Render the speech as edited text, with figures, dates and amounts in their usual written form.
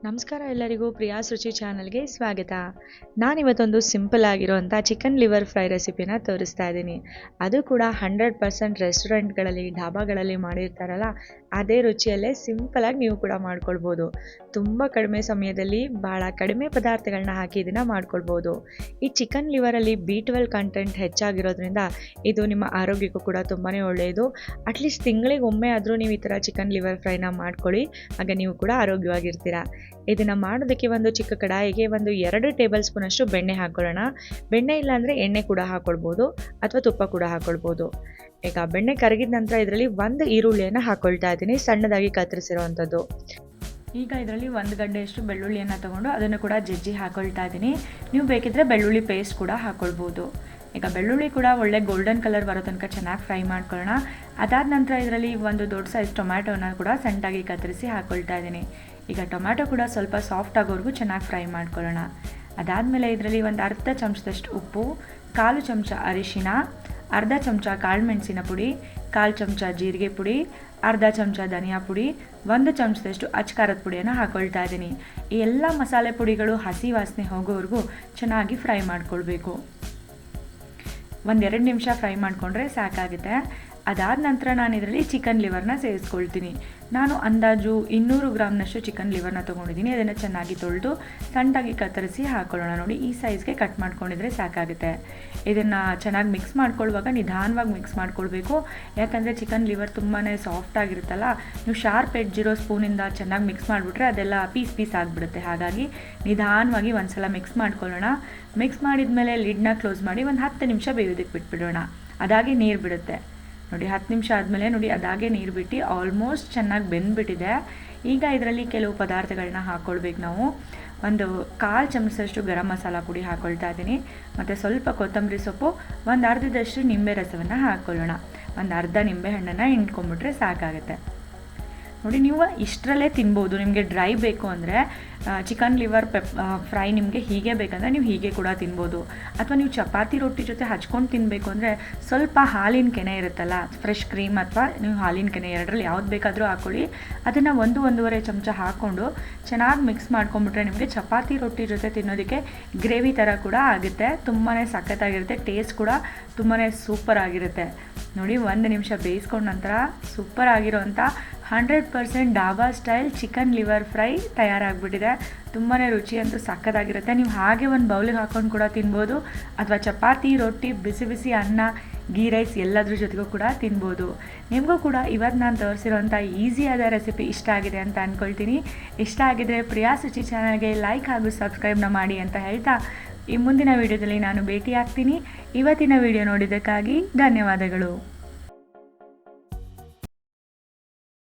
ನಮಸ್ಕಾರ ಎಲ್ಲರಿಗೂ ಪ್ರಿಯಾಸ್ ರುಚಿ ಚಾನಲ್ಗೆ ಸ್ವಾಗತ. ನಾನಿವತ್ತೊಂದು ಸಿಂಪಲ್ ಆಗಿರೋಂಥ ಚಿಕನ್ ಲಿವರ್ ಫ್ರೈ ರೆಸಿಪಿನ ತೋರಿಸ್ತಾ ಇದ್ದೀನಿ. ಅದು ಕೂಡ 100% ರೆಸ್ಟೋರೆಂಟ್ಗಳಲ್ಲಿ ಢಾಬಾಗಳಲ್ಲಿ ಮಾಡಿರ್ತಾರಲ್ಲ ಅದೇ ರುಚಿಯಲ್ಲೇ ಸಿಂಪಲಾಗಿ ನೀವು ಕೂಡ ಮಾಡ್ಕೊಳ್ಬೋದು. ತುಂಬ ಕಡಿಮೆ ಸಮಯದಲ್ಲಿ ಭಾಳ ಕಡಿಮೆ ಪದಾರ್ಥಗಳನ್ನ ಹಾಕಿ ಇದನ್ನು ಮಾಡ್ಕೊಳ್ಬೋದು. ಈ ಚಿಕನ್ ಲಿವರಲ್ಲಿ B12 ಕಂಟೆಂಟ್ ಹೆಚ್ಚಾಗಿರೋದ್ರಿಂದ ಇದು ನಿಮ್ಮ ಆರೋಗ್ಯಕ್ಕೂ ಕೂಡ ತುಂಬಾ ಒಳ್ಳೆಯದು. ಅಟ್ಲೀಸ್ಟ್ ತಿಂಗಳಿಗೆ ಒಮ್ಮೆ ಆದರೂ ನೀವು ಈ ಥರ ಚಿಕನ್ ಲಿವರ್ ಫ್ರೈನ ಮಾಡ್ಕೊಳ್ಳಿ, ಆಗ ನೀವು ಕೂಡ ಆರೋಗ್ಯವಾಗಿರ್ತೀರ. ಇದನ್ನು ಮಾಡೋದಕ್ಕೆ ಒಂದು ಚಿಕ್ಕ ಕಡಾಯಿಗೆ 2 ಟೇಬಲ್ ಸ್ಪೂನಷ್ಟು ಬೆಣ್ಣೆ ಹಾಕ್ಕೊಳ್ಳೋಣ. ಬೆಣ್ಣೆ ಇಲ್ಲಾಂದರೆ ಎಣ್ಣೆ ಕೂಡ ಹಾಕ್ಕೊಳ್ಬೋದು ಅಥವಾ ತುಪ್ಪ ಕೂಡ ಹಾಕ್ಕೊಳ್ಬೋದು. ಈಗ ಬೆಣ್ಣೆ ಕರಗಿದ ನಂತರ ಇದರಲ್ಲಿ 1 ಈರುಳ್ಳಿಯನ್ನು ಹಾಕ್ಕೊಳ್ತಾ ಇದ್ದೀನಿ, ಸಣ್ಣದಾಗಿ ಕತ್ತರಿಸಿರುವಂಥದ್ದು. ಈಗ ಇದರಲ್ಲಿ 1 ಗಡ್ಡೆಯಷ್ಟು ಬೆಳ್ಳುಳ್ಳಿಯನ್ನು ತೊಗೊಂಡು ಅದನ್ನು ಕೂಡ ಜಜ್ಜಿ ಹಾಕ್ಕೊಳ್ತಾ ಇದ್ದೀನಿ. ನೀವು ಬೇಕಿದ್ದರೆ ಬೆಳ್ಳುಳ್ಳಿ ಪೇಸ್ಟ್ ಕೂಡ ಹಾಕ್ಕೊಳ್ಬೋದು. ಈಗ ಬೆಳ್ಳುಳ್ಳಿ ಕೂಡ ಒಳ್ಳೆ ಗೋಲ್ಡನ್ ಕಲರ್ ಬರೋ ತನಕ ಚೆನ್ನಾಗಿ ಫ್ರೈ ಮಾಡ್ಕೊಳ್ಳೋಣ. ಅದಾದ ನಂತರ ಇದರಲ್ಲಿ 1 ದೊಡ್ಡ ಸೈಜ್ ಟೊಮ್ಯಾಟೋನ ಕೂಡ ಸಣ್ಣದಾಗಿ ಕತ್ತರಿಸಿ ಹಾಕ್ಕೊಳ್ತಾ ಇದ್ದೀನಿ. ಈಗ ಟೊಮ್ಯಾಟೊ ಕೂಡ ಸ್ವಲ್ಪ ಸಾಫ್ಟ್ ಆಗೋವರೆಗೂ ಚೆನ್ನಾಗಿ ಫ್ರೈ ಮಾಡ್ಕೊಳ್ಳೋಣ. ಅದಾದಮೇಲೆ ಇದರಲ್ಲಿ 1 ಅರ್ಧ ಚಮಚದಷ್ಟು ಉಪ್ಪು, 1/4 ಚಮಚ ಅರಿಶಿನ, ಅರ್ಧ ಚಮಚ ಕಾಳುಮೆಣಸಿನ ಪುಡಿ, 1/4 ಚಮಚ ಜೀರಿಗೆ ಪುಡಿ, ಅರ್ಧ ಚಮಚ ಧನಿಯಾ ಪುಡಿ, 1 ಚಮಚದಷ್ಟು ಅಚ್ಕಾರದ ಪುಡಿಯನ್ನು ಹಾಕ್ಕೊಳ್ತಾ ಇದ್ದೀನಿ. ಈ ಎಲ್ಲ ಮಸಾಲೆ ಪುಡಿಗಳು ಹಸಿ ವಾಸನೆ ಹೋಗೋವರೆಗೂ ಚೆನ್ನಾಗಿ ಫ್ರೈ ಮಾಡ್ಕೊಳ್ಬೇಕು. 1-2 ನಿಮಿಷ ಫ್ರೈ ಮಾಡಿಕೊಂಡ್ರೆ ಸಾಕಾಗುತ್ತೆ. ಅದಾದ ನಂತರ ನಾನು ಇದರಲ್ಲಿ ಚಿಕನ್ ಲಿವರ್ನ ಸೇರಿಸ್ಕೊಳ್ತೀನಿ. ನಾನು ಅಂದಾಜು 200 ಗ್ರಾಮ್ನಷ್ಟು ಚಿಕನ್ ಲಿವರ್ನ ತೊಗೊಂಡಿದ್ದೀನಿ. ಅದನ್ನು ಚೆನ್ನಾಗಿ ತೊಳೆದು ಸಣ್ಣದಾಗಿ ಕತ್ತರಿಸಿ ಹಾಕ್ಕೊಳ್ಳೋಣ. ನೋಡಿ, ಈ ಸೈಜ್ಗೆ ಕಟ್ ಮಾಡ್ಕೊಂಡಿದ್ರೆ ಸಾಕಾಗುತ್ತೆ. ಇದನ್ನು ಚೆನ್ನಾಗಿ ಮಿಕ್ಸ್ ಮಾಡ್ಕೊಳ್ಳುವಾಗ ನಿಧಾನವಾಗಿ ಮಿಕ್ಸ್ ಮಾಡ್ಕೊಳ್ಬೇಕು. ಯಾಕಂದರೆ ಚಿಕನ್ ಲಿವರ್ ತುಂಬಾ ಸಾಫ್ಟ್ ಆಗಿರುತ್ತಲ್ಲ, ನೀವು ಶಾರ್ಪ್ ಎಡ್ಜಿರೋ ಸ್ಪೂನಿಂದ ಚೆನ್ನಾಗಿ ಮಿಕ್ಸ್ ಮಾಡಿಬಿಟ್ರೆ ಅದೆಲ್ಲ ಪೀಸ್ ಆಗಿಬಿಡುತ್ತೆ. ಹಾಗಾಗಿ ನಿಧಾನವಾಗಿ ಒಂದು ಸಲ ಮಿಕ್ಸ್ ಮಾಡ್ಕೊಳ್ಳೋಣ. ಮಿಕ್ಸ್ ಮಾಡಿದ ಮೇಲೆ ಲಿಡ್ನ ಕ್ಲೋಸ್ ಮಾಡಿ 10 ನಿಮಿಷ ಬೇಯೋದಕ್ಕೆ ಬಿಟ್ಬಿಡೋಣ. ಅದಾಗೆ ನೀರು ಬಿಡುತ್ತೆ. ನೋಡಿ, 10 ನಿಮಿಷ ಆದಮೇಲೆ ನೋಡಿ ಅದಾಗೆ ನೀರು ಬಿಟ್ಟು ಆಲ್ಮೋಸ್ಟ್ ಚೆನ್ನಾಗಿ ಬೆಂದ್ಬಿಟ್ಟಿದೆ. ಈಗ ಇದರಲ್ಲಿ ಕೆಲವು ಪದಾರ್ಥಗಳನ್ನ ಹಾಕ್ಕೊಳ್ಬೇಕು ನಾವು. 1/4 ಚಮಚದಷ್ಟು ಗರಂ ಮಸಾಲ ಪುಡಿ ಹಾಕ್ಕೊಳ್ತಾ ಇದ್ದೀನಿ. ಮತ್ತು ಸ್ವಲ್ಪ ಕೊತ್ತಂಬರಿ ಸೊಪ್ಪು, 1 ಅರ್ಧದಷ್ಟು ನಿಂಬೆ ರಸವನ್ನು ಹಾಕ್ಕೊಳ್ಳೋಣ. 1 ಅರ್ಧ ನಿಂಬೆ ಹಣ್ಣನ್ನು ಹಿಂಡ್ಕೊಂಬಿಟ್ರೆ ಸಾಕಾಗುತ್ತೆ. ನೋಡಿ, ನೀವು ಇಷ್ಟರಲ್ಲೇ ತಿನ್ಬೋದು. ನಿಮಗೆ ಡ್ರೈ ಬೇಕು ಅಂದರೆ ಚಿಕನ್ ಲಿವರ್ ಫ್ರೈ ನಿಮಗೆ ಹೀಗೆ ಬೇಕಂದರೆ ನೀವು ಹೀಗೆ ಕೂಡ ತಿನ್ಬೋದು. ಅಥವಾ ನೀವು ಚಪಾತಿ ರೊಟ್ಟಿ ಜೊತೆ ಹಚ್ಕೊಂಡು ತಿನ್ನಬೇಕು ಅಂದರೆ ಸ್ವಲ್ಪ ಹಾಲಿನ ಕೆನೆ ಇರುತ್ತಲ್ಲ, ಫ್ರೆಶ್ ಕ್ರೀಮ್ ಅಥವಾ ನೀವು ಹಾಲಿನ ಕೆನೆ, ಎರಡರಲ್ಲಿ ಯಾವ್ದು ಬೇಕಾದರೂ ಹಾಕ್ಕೊಳ್ಳಿ. ಅದನ್ನು 1-1.5 ಚಮಚ ಹಾಕ್ಕೊಂಡು ಚೆನ್ನಾಗಿ ಮಿಕ್ಸ್ ಮಾಡ್ಕೊಂಬಿಟ್ರೆ ನಿಮಗೆ ಚಪಾತಿ ರೊಟ್ಟಿ ಜೊತೆ ತಿನ್ನೋದಕ್ಕೆ ಗ್ರೇವಿ ಥರ ಕೂಡ ಆಗುತ್ತೆ. ತುಂಬಾ ಸಖತ್ತಾಗಿರುತ್ತೆ. ಟೇಸ್ಟ್ ಕೂಡ ತುಂಬಾ ಸೂಪರ್ ಆಗಿರುತ್ತೆ. ನೋಡಿ, 1 ನಿಮಿಷ ಬೇಯಿಸ್ಕೊಂಡ ನಂತರ ಸೂಪರ್ ಆಗಿರೋಂಥ 100% dhaba style chicken liver fry ತಯಾರಾಗಿಬಿಟ್ಟಿದೆ. ತುಂಬಾ ರುಚಿ ಅಂತೂ ಸಖತ್ತಾಗಿರುತ್ತೆ. ನೀವು ಹಾಗೆ ಒಂದು ಬೌಲಿಗೆ ಹಾಕ್ಕೊಂಡು ಕೂಡ ತಿನ್ಬೋದು, ಅಥವಾ ಚಪಾತಿ, ರೊಟ್ಟಿ, ಬಿಸಿ ಬಿಸಿ ಅನ್ನ, ಗೀ ರೈಸ್ ಎಲ್ಲದ್ರ ಜೊತೆಗೂ ಕೂಡ ತಿನ್ಬೋದು. ನಿಮಗೂ ಕೂಡ ಇವತ್ತು ನಾನು ತೋರಿಸಿರೋಂಥ ಈಸಿಯಾದ ರೆಸಿಪಿ ಇಷ್ಟ ಆಗಿದೆ ಅಂತ ಅಂದ್ಕೊಳ್ತೀನಿ. ಇಷ್ಟ ಆಗಿದರೆ ಪ್ರಿಯಾಸ್ ರುಚಿ ಚಾನಲ್ಗೆ ಲೈಕ್ ಹಾಗೂ ಸಬ್ಸ್ಕ್ರೈಬ್ನ ಮಾಡಿ ಅಂತ ಹೇಳ್ತಾ ಈ ಮುಂದಿನ ವಿಡಿಯೋದಲ್ಲಿ ನಾನು ಭೇಟಿ ಆಗ್ತೀನಿ. ಇವತ್ತಿನ ವಿಡಿಯೋ ನೋಡಿದ್ದಕ್ಕಾಗಿ ಧನ್ಯವಾದಗಳು.